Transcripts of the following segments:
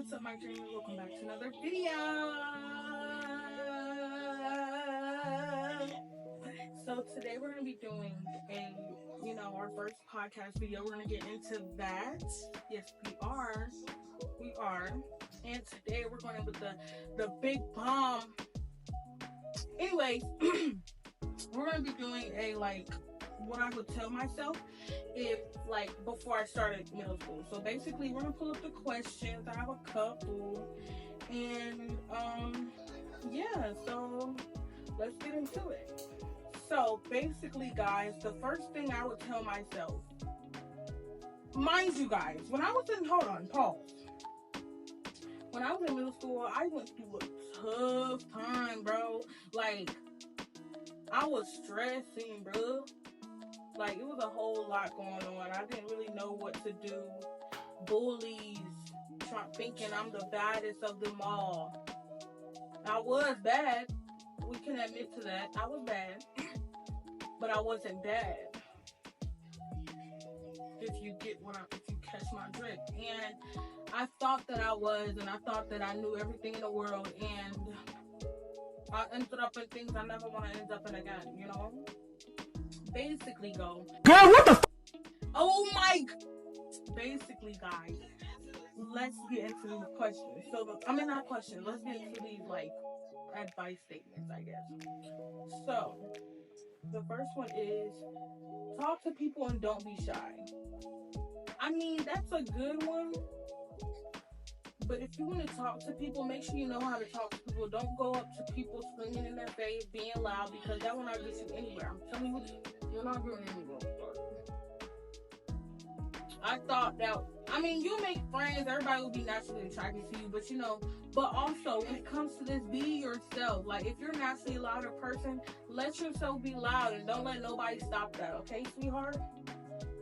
what's up, my dreamers? Welcome back to another video. So today we're going to be doing our first podcast video. We're going to get into that. Yes, we are. And today we're going in with the big bomb. Anyways, we're going to be doing what I would tell myself if before I started middle school. So basically we're gonna pull up the questions. I have a couple, and so let's get into it. So basically, guys, the first thing I would tell myself, mind you guys, when I was in when I was in middle school, I went through a tough time, bro. I was stressing, bro. It was a whole lot going on. I didn't really know what to do. Bullies, thinking I'm the baddest of them all. I was bad. We can admit to that. I was bad. But I wasn't bad. If you catch my drift. And I thought that I was, and I thought that I knew everything in the world, and I ended up in things I never want to end up in again, you know? Basically, Girl, what the Basically, guys, let's get into these questions. Not questions. Let's get into these, advice statements, I guess. So, the first one is, talk to people and don't be shy. That's a good one. But if you want to talk to people, make sure you know how to talk to people. Don't go up to people screaming in their face, being loud, because that will not get you anywhere. I'm telling you, you're not going anywhere. I thought that, you make friends, everybody will be naturally attracted to you, but also when it comes to this, be yourself. If you're naturally a louder person, let yourself be loud and don't let nobody stop that, okay, sweetheart?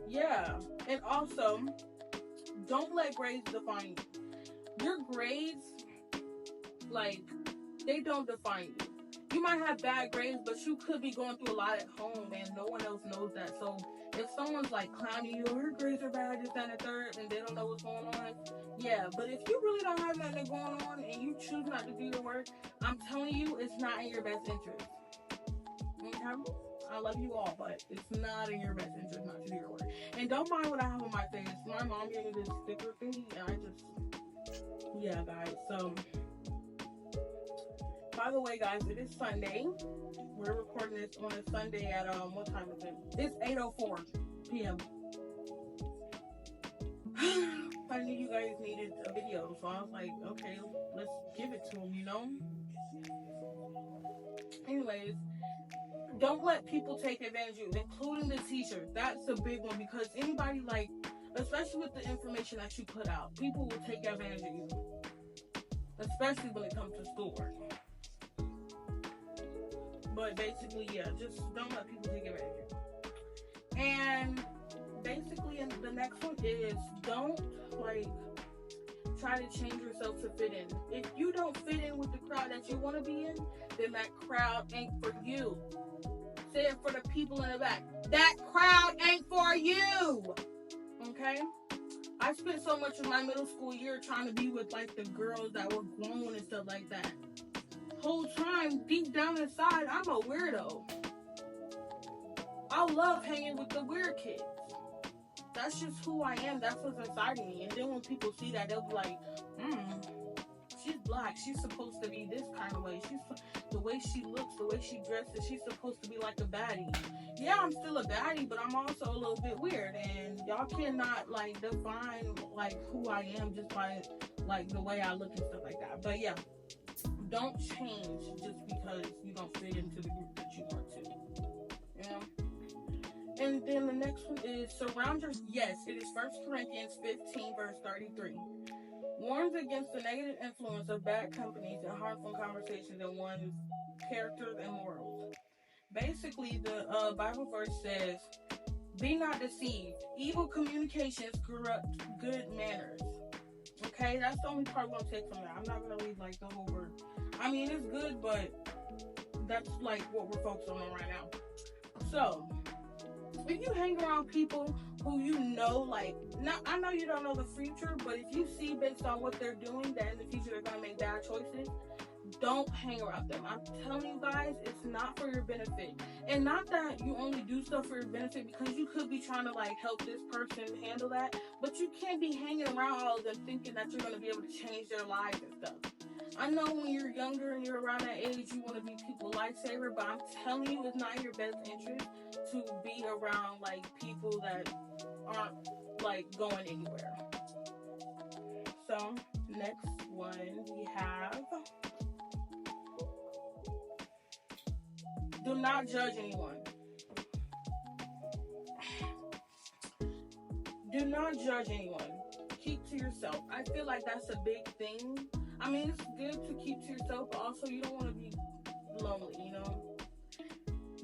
Yeah. And also, don't let grades define you. Your grades, they don't define you. You might have bad grades, but you could be going through a lot at home and no one else knows that. So if someone's clowning you, her grades are bad, this, that, and the third, and they don't know what's going on, yeah. But if you really don't have nothing going on and you choose not to do your work, I'm telling you, it's not in your best interest. Okay? I love you all, but it's not in your best interest not to do your work. And don't mind what I have on my face. My mom gave me this sticker thingy, and yeah, guys. So, by the way, guys, it is Sunday. We're recording this on a Sunday at, what time is it? It's 8:04 p.m. I knew you guys needed a video, so I was like, okay, let's give it to them, you know? Anyways, don't let people take advantage of you, including the teachers. That's a big one, because anybody, especially with the information that you put out, people will take advantage of you, especially when it comes to schoolwork. But basically, yeah, just don't let people take advantage of you. And basically, the next one is, don't try to change yourself to fit in. If you don't fit in with the crowd that you want to be in, then that crowd ain't for you. Say it for the people in the back. That crowd ain't for you. Okay? I spent so much of my middle school year trying to be with the girls that were grown and stuff like that. Whole time, deep down inside, I'm a weirdo. I love hanging with the weird kids. That's just who I am. That's what's inside of me. And then when people see that, they'll be like, she's black. She's supposed to be this kind of way. The way she looks, the way she dresses, she's supposed to be like a baddie. Yeah, I'm still a baddie, but I'm also a little bit weird. And y'all cannot define who I am just by the way I look and stuff like that. But yeah, don't change just because you don't fit into the group that you want to. You know? And then the next one is surround yourself. Yes, it is 1 Corinthians 15, verse 33. Warns against the negative influence of bad companies and harmful conversations in one's character and morals. Basically, the Bible verse says, be not deceived. Evil communications corrupt good manners. Okay, that's the only part we're going to take from that. I'm not going to read the whole word. It's good, but that's what we're focused on right now. So, if you hang around people who you know, like, not, I know you don't know the future, but if you see based on what they're doing that in the future they're gonna make bad choices, don't hang around them. I'm telling you guys, it's not for your benefit. And not that you only do stuff for your benefit, because you could be trying to like help this person handle that, but you can't be hanging around all of them thinking that you're going to be able to change their lives and stuff. I know when you're younger and you're around that age, you want to be people's lifesaver, but I'm telling you, it's not in your best interest to be around like people that aren't like going anywhere. So next one we have, do not judge anyone. Do not judge anyone. Keep to yourself. I feel like that's a big thing. I mean, it's good to keep to yourself, but also you don't want to be lonely, you know?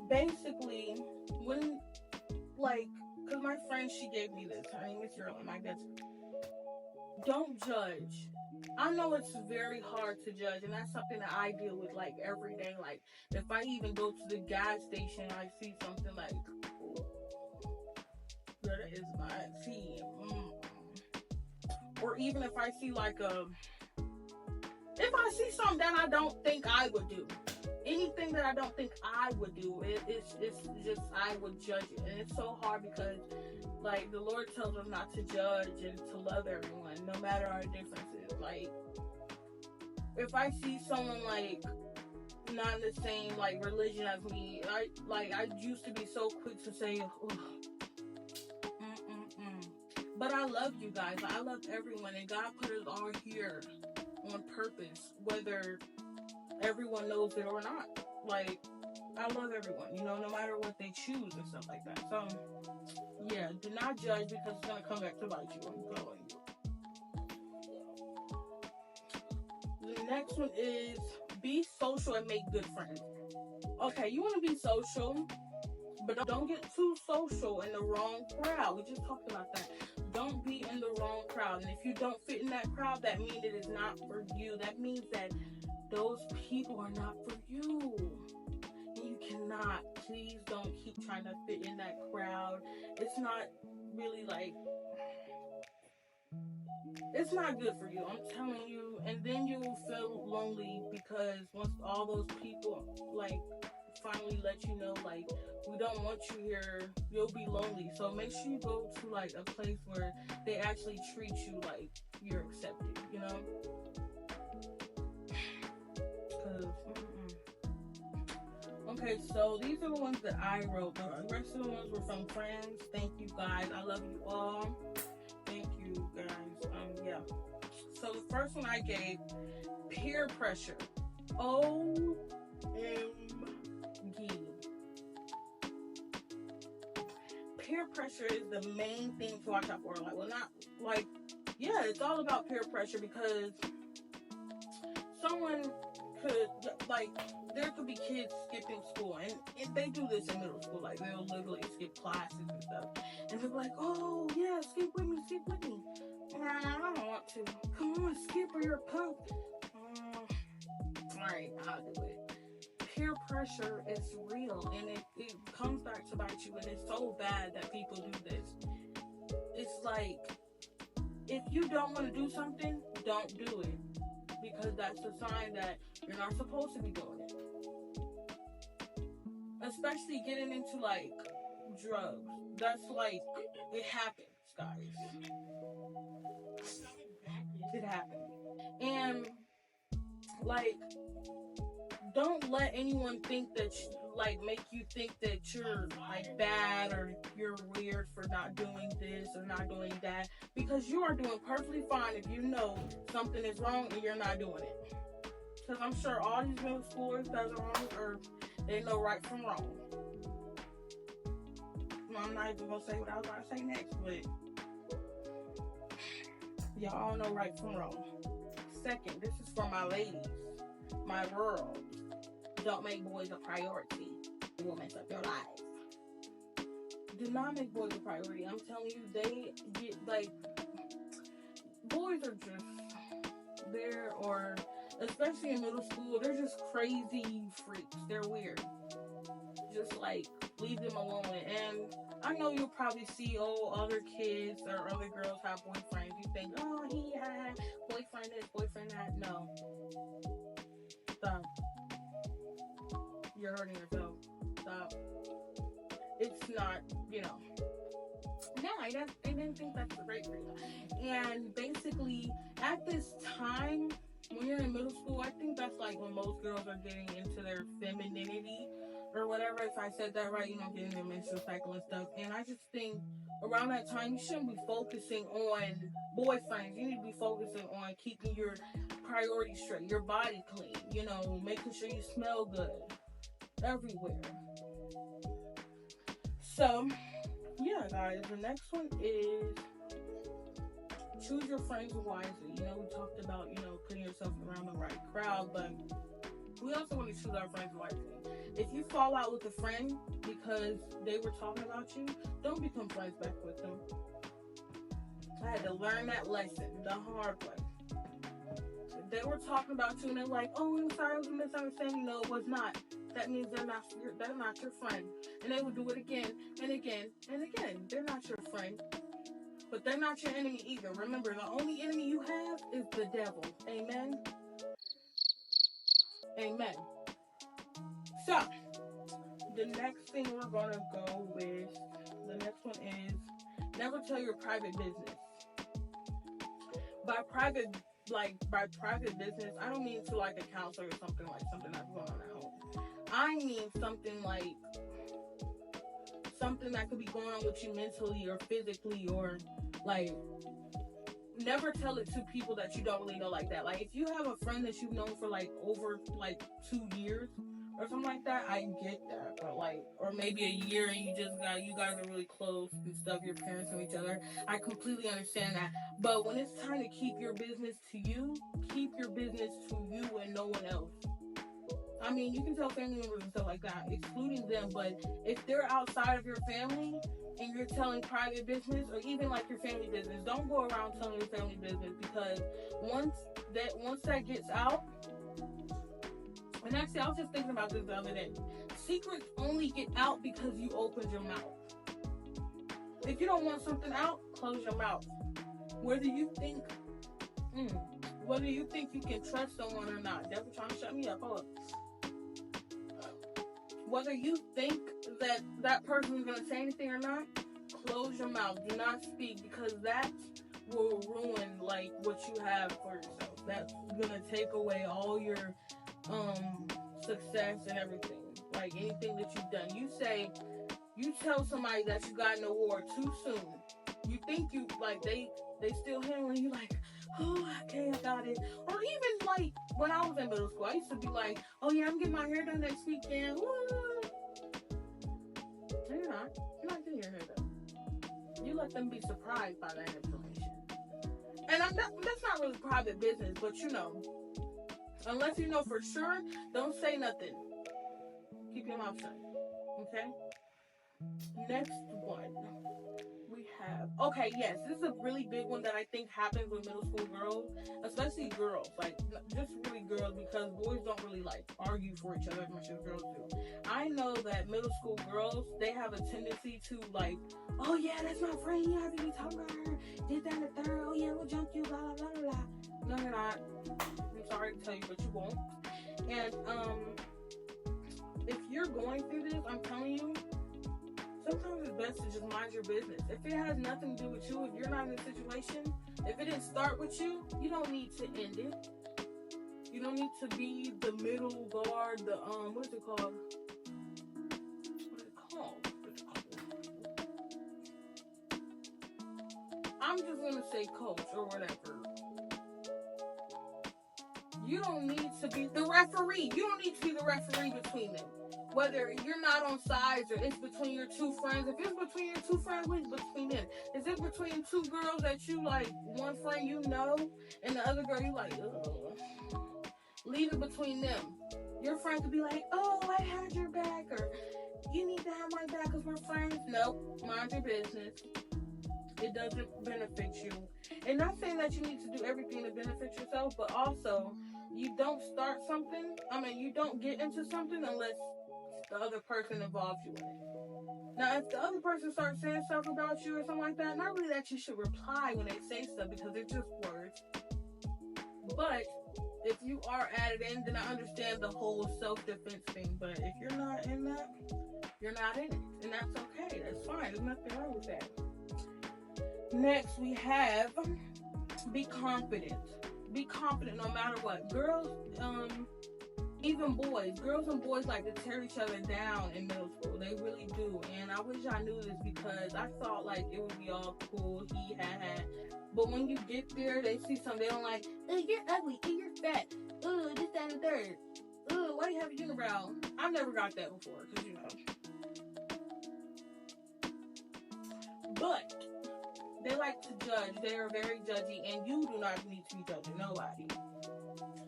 Basically, when, like, because my friend, she gave me this. Her name is Yerlin, my best friend. Don't judge. I know it's very hard to judge, and that's something that I deal with like every day. Like, if I even go to the gas station, I see something like, that is my tea. Or even if I see like if I see something that I don't think I would do, anything that I don't think I would do, it's just, I would judge it. And it's so hard because, like, the Lord tells us not to judge and to love everyone, no matter our differences. Like, if I see someone, like, not in the same, like, religion as me, I used to be so quick to say, but I love you guys. I love everyone, and God put us all here on purpose, whether everyone knows it or not. Like, I love everyone, you know, no matter what they choose and stuff like that. So, yeah, do not judge, because it's going to come back to bite you. I'm telling you. The next one is be social and make good friends. Okay, you want to be social, but don't get too social in the wrong crowd. We just talked about that. Don't be in the wrong crowd. And if you don't fit in that crowd, that means it is not for you. That means that those people are not for you. And you cannot. Please don't keep trying to fit in that crowd. It's not really like, it's not good for you. I'm telling you. And then you will feel lonely, because once all those people like finally let you know, like, we don't want you here, you'll be lonely. So make sure you go to like a place where they actually treat you like you're accepted, you know? Okay, so these are the ones that I wrote. The rest of the ones were from friends. Thank you guys. I love you all. Thank you guys. Yeah. So the first one I gave, peer pressure. OMG. Peer pressure is the main thing to watch out for. Like, well, not like, yeah, it's all about peer pressure, because someone could, like, there could be kids skipping school, and if they do this in middle school, like, they'll literally skip classes and stuff, and they're like, oh yeah, skip with me. Nah, I don't want to. Come on, skip, or you're a punk. Alright, I'll do it. Peer pressure is real, and it comes back to bite you, and it's so bad that people do this. It's like, if you don't want to do something, don't do it, because that's a sign that you're not supposed to be doing it. Especially getting into like drugs. That's like, it happens, guys. It happens. And like, don't let anyone think that make you think that you're like bad, or you're weird for not doing this or not doing that, because you are doing perfectly fine if you know something is wrong and you're not doing it. Because I'm sure all these middle schoolers that are on this earth, they know right from wrong. I'm not even gonna say what I was about to say next, but y'all all know right from wrong. Second, this is for my ladies, my girls. Don't make boys a priority. It will mess up your life. Do not make boys a priority. I'm telling you, they get like, boys are just there, or especially in middle school, they're just crazy freaks. They're weird. just like leave them alone. And I know you'll probably see other kids or other girls have boyfriends. You think, oh, he had boyfriend this, boyfriend that. No, stop. You're hurting yourself. Stop. It's not, no, I didn't think that's right for you. And basically, at this time, when you're in middle school, I think that's like when most girls are getting into their femininity or whatever. If I said that right, getting their menstrual cycle and stuff. And I just think around that time, you shouldn't be focusing on boyfriends. You need to be focusing on keeping your priorities straight, your body clean, making sure you smell good everywhere. So, yeah, guys, the next one is choose your friends wisely. We talked about, putting yourself around the right crowd, but we also want to choose our friends wisely. If you fall out with a friend because they were talking about you, don't become friends back with them. I had to learn that lesson the hard way. If they were talking about you and they're like, oh, I'm sorry, it was a misunderstanding. No, it was not. That means they're not your friend. And they will do it again and again and again. They're not your friend. But they're not your enemy either. Remember, the only enemy you have is the devil. Amen? Amen. So, the next thing we're going to go with, the next one is never tell your private business. By private business, I don't mean to like a counselor or something that's going on at home. I mean something that could be going on with you mentally or physically, or like never tell it to people that you don't really know like that. Like if you have a friend that you've known for like over like 2 years or something like that, I get that. But or maybe a year and you guys are really close and stuff, your parents know each other. I completely understand that. But when it's time to keep your business to you, keep your business to you and no one else. I mean, you can tell family members and stuff like that, excluding them, but if they're outside of your family and you're telling private business or even like your family business, don't go around telling your family business, because once that gets out, and actually I was just thinking about this the other day, secrets only get out because you opened your mouth. If you don't want something out, close your mouth. Whether you think you can trust someone or not. Devil trying to shut me up. Hold up. Whether you think that person is going to say anything or not, close your mouth. Do not speak, because that will ruin like what you have for yourself. That's going to take away all your success and everything. Like anything that you've done. You tell somebody that you got an award too soon. You think you like they still handling you like, oh, okay, I got it. Or even like when I was in middle school, I used to be like, oh yeah, I'm getting my hair done next weekend. Woo. No, you're not. You're not getting your hair done. You let them be surprised by that information. And that's not really private business, but unless you know for sure, don't say nothing. Keep your mouth shut. Okay? Next one. Okay, yes, this is a really big one that I think happens with middle school girls, especially girls, like just really girls, because boys don't really like argue for each other as much as girls do. I know that middle school girls, they have a tendency to like, oh yeah, that's my friend, you have to be talking about her, did that and the third, oh yeah, we'll junk you, blah blah blah blah. No, you're not. I'm sorry to tell you, but you won't. And if you're going through this, I'm telling you, sometimes it's best to just mind your business. If it has nothing to do with you, if you're not in a situation, if it didn't start with you, you don't need to end it. You don't need to be the middle guard, the, what is it called? I'm just going to say coach or whatever. You don't need to be the referee. You don't need to be the referee between them. Whether you're not on sides or it's between your two friends. If it's between your two friends, it's between them. Is it between two girls that you like, one friend you know, and the other girl you like, ugh. Leave it between them. Your friend could be like, oh, I had your back, or you need to have my back because we're friends. Nope, mind your business. It doesn't benefit you. And not saying that you need to do everything to benefit yourself, but also you don't start something, you don't get into something unless the other person involves you in it. Now, if the other person starts saying stuff about you or something like that, not really that you should reply when they say stuff because they're just words. But if you are added in, then I understand the whole self-defense thing. But if you're not in that, you're not in it. And that's okay. That's fine. There's nothing wrong with that. Next, we have be confident. Be confident no matter what. Girls, even boys, girls and boys like to tear each other down in middle school. They really do. And I wish I knew this because I thought like it would be all cool, but when you get there, they see something they don't like. You're ugly. You're fat. This, that, and the third. Why do you have a unibrow? I've never got that before, because, But they like to judge. They are very judgy, and you do not need to be judging nobody.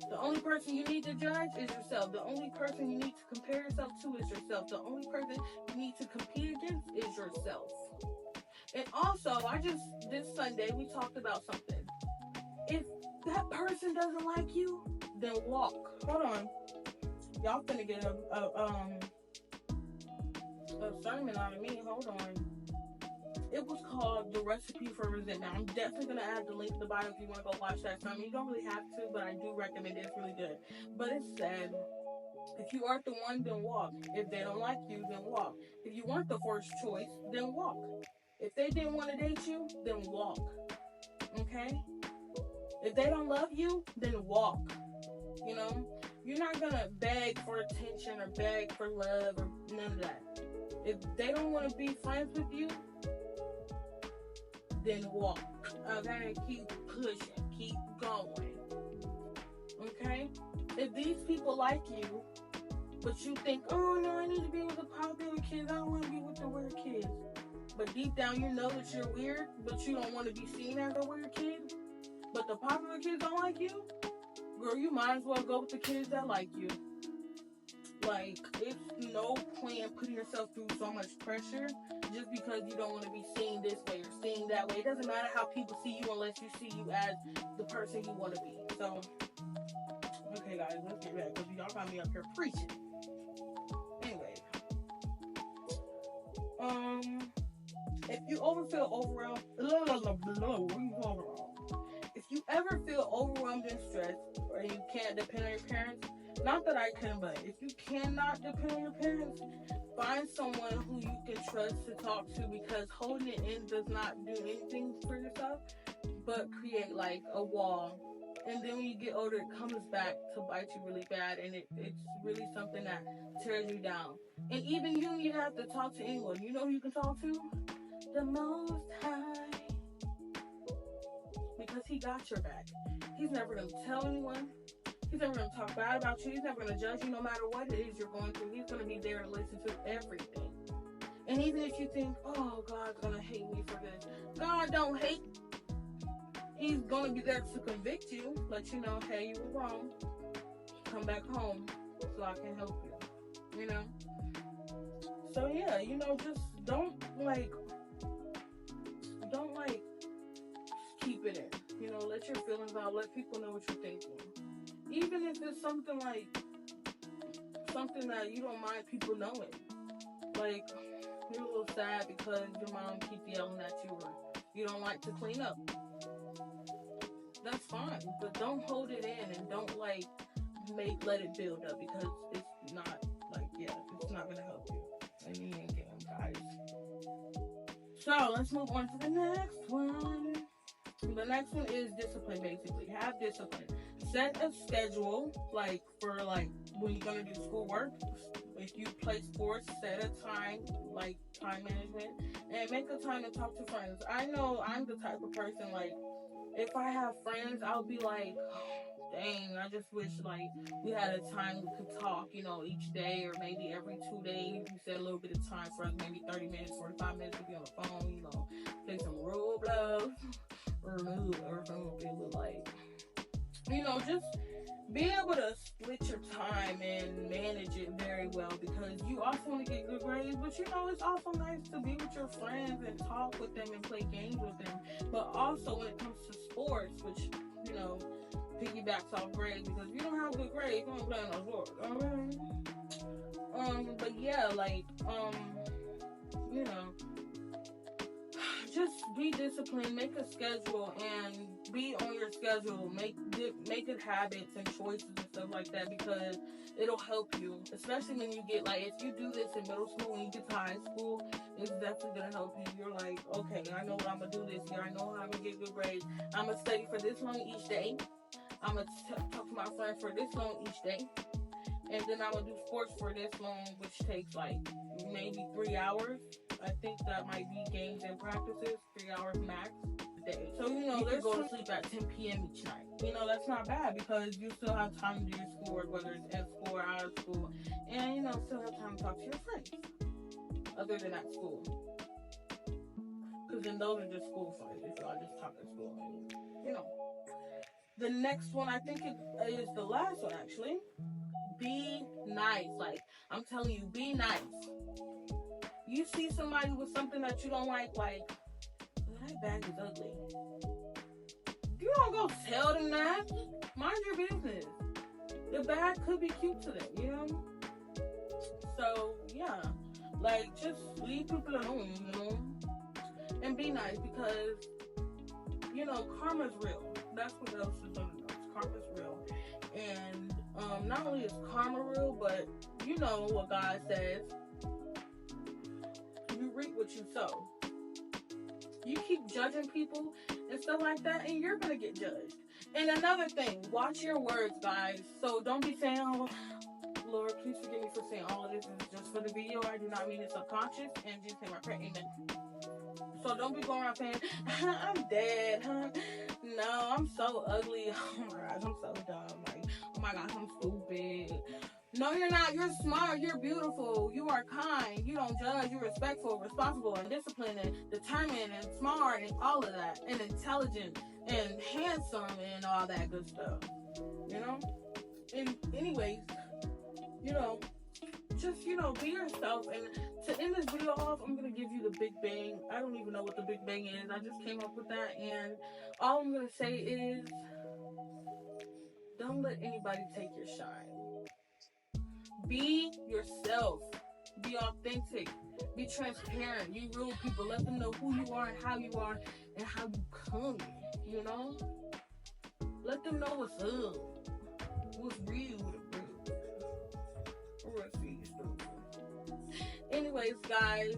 The only person you need to judge is yourself. The only person you need to compare yourself to is yourself. The only person you need to compete against is yourself. And also, this Sunday, we talked about something. If that person doesn't like you, then walk. Hold on. Y'all finna get a sermon out of me. Hold on. It was called The Recipe for Resentment. I'm definitely going to add the link to the bio if you want to go watch that sermon. You don't really have to, but I do recommend it. It's really good. But it said, if you aren't the one, then walk. If they don't like you, then walk. If you weren't the first choice, then walk. If they didn't want to date you, then walk. Okay? If they don't love you, then walk. You're not going to beg for attention or beg for love or none of that. If they don't want to be friends with you, then walk. Okay? Keep pushing. Keep going. Okay? If these people like you, but you think, oh no, I need to be with the popular kids. I don't want to be with the weird kids. But deep down you know that you're weird, but you don't want to be seen as a weird kid. But the popular kids don't like you. Girl, you might as well go with the kids that like you. Like, it's no point in putting yourself through so much pressure just because you don't want to be seen this way or seen that way. It doesn't matter how people see you unless you see you as the person you want to be. So, okay guys, let's get back because y'all got me up here preaching. Anyway. If you If you ever feel overwhelmed and stressed, or you can't depend on your parents, not that I can, but if you cannot depend on your parents, find someone who you can trust to talk to, because holding it in does not do anything for yourself, but create like a wall. And then when you get older, it comes back to bite you really bad, and it's really something that tears you down. And even you need to have to talk to anyone. You know who you can talk to? The Most High. Because He got your back. He's never going to tell anyone. He's never going to talk bad about you. He's never going to judge you no matter what it is you're going through. He's going to be there to listen to everything. And even if you think, oh, God's going to hate me for this. God don't hate. He's going to be there to convict you, let you know, hey, you were wrong. Come back home so I can help you. So yeah, just don't keep it in. Let your feelings out. Let people know what you're thinking. Even if it's something that you don't mind people knowing. Like, you're a little sad because your mom keeps yelling at you or you don't like to clean up. That's fine, but don't hold it in and don't let it build up, because it's not it's not gonna help you. Guys. So let's move on to the next one. The next one is discipline. Basically, have discipline. Set a schedule, for when you're gonna do schoolwork. If you play sports, set a time, time management, and make a time to talk to friends. I know I'm the type of person, if I have friends, I'll be like, dang, I just wish we had a time we could talk, each day or maybe every 2 days. We set a little bit of time for us, maybe 30 minutes, 45 minutes to be on the phone, play some Roblox or something, just be able to split your time and manage it very well, because you also want to get good grades, but it's also nice to be with your friends and talk with them and play games with them. But also when it comes to sports, which piggybacks off grades, because if you don't have good grades, you don't play no sports. But yeah, like, you know, just be disciplined, make a schedule, and be on your schedule. Make it habits and choices and stuff like that, because it'll help you, especially when you get, like, if you do this in middle school and you get to high school, it's definitely gonna help you. You're like, okay, I know what I'm gonna do this year. I know how I'm gonna get good grades. I'm gonna study for this long each day. I'm gonna talk to my friends for this long each day, and then I'm gonna do sports for this long, which takes like maybe 3 hours. I think that might be games and practices, 3 hours max a day. So, you know, you go to sleep at 10 p.m. each night. You know, that's not bad, because you still have time to do your schoolwork, whether it's in school or out of school. And, you know, still have time to talk to your friends, other than at school. Because then those are just school friends. So I just talk at school. And, you know. The next one, I think it is the last one, actually. Be nice. Like, I'm telling you, be nice. You see somebody with something that you don't like, that bag is ugly. You don't go tell them that. Mind your business. The bag could be cute to them, you know? So, yeah. Like, just leave people alone, you know? And be nice, because, you know, karma's real. That's what else is on the notes. Karma's real. And not only is karma real, but you know what God says. You reap what you sow. You keep judging people and stuff like that, and you're going to get judged. And another thing, watch your words, guys. So don't be saying, oh, Lord, please forgive me for saying all of this is just for the video. I do not mean it subconscious. And just say my prayer, amen. So don't be going around saying, I'm dead, huh? No, I'm so ugly. Oh my gosh, I'm so dumb. Like, oh my gosh, I'm stupid. No, you're not. You're smart. You're beautiful. You are kind. You don't judge. You're respectful, responsible, and disciplined, and determined, and smart, and all of that, and intelligent, and handsome, and all that good stuff. You know? And anyways, you know, just, you know, be yourself. And to end this video off, I'm going to give you the Big Bang. I don't even know what the Big Bang is. I just came up with that. And all I'm going to say is, don't let anybody take your shine. Be yourself. Be authentic. Be transparent. Be real people. Let them know who you are and how you come, you know? Let them know what's up. What's real with it. Anyways, guys,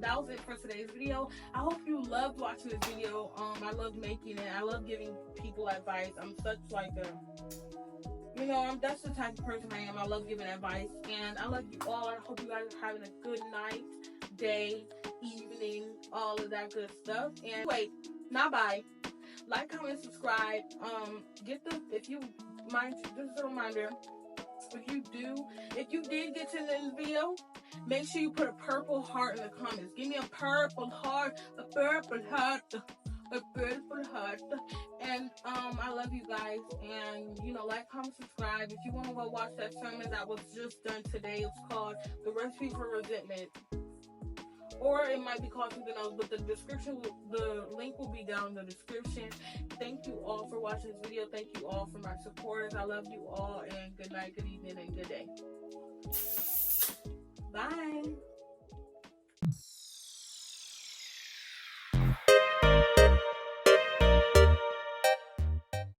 that was it for today's video. I hope you loved watching this video. I love making it. I love giving people advice. I'm such like a, you know, that's the type of person I am. I love giving advice, and I love you all. I hope you guys are having a good night, day, evening, all of that good stuff. And wait, not bye. Like, comment, subscribe. If you mind, this is a reminder. If you did get to this video, make sure you put a purple heart in the comments. Give me a purple heart, a purple heart, a purple heart. And I love you guys. And you know, like, comment, subscribe. If you want to go watch that sermon that was just done today, it's called The Recipe for Resentment. Or it might be called something else, but the link will be down in the description. Thank you all for watching this video. Thank you all for my supporters. I love you all, and good night, good evening, and good day. Bye.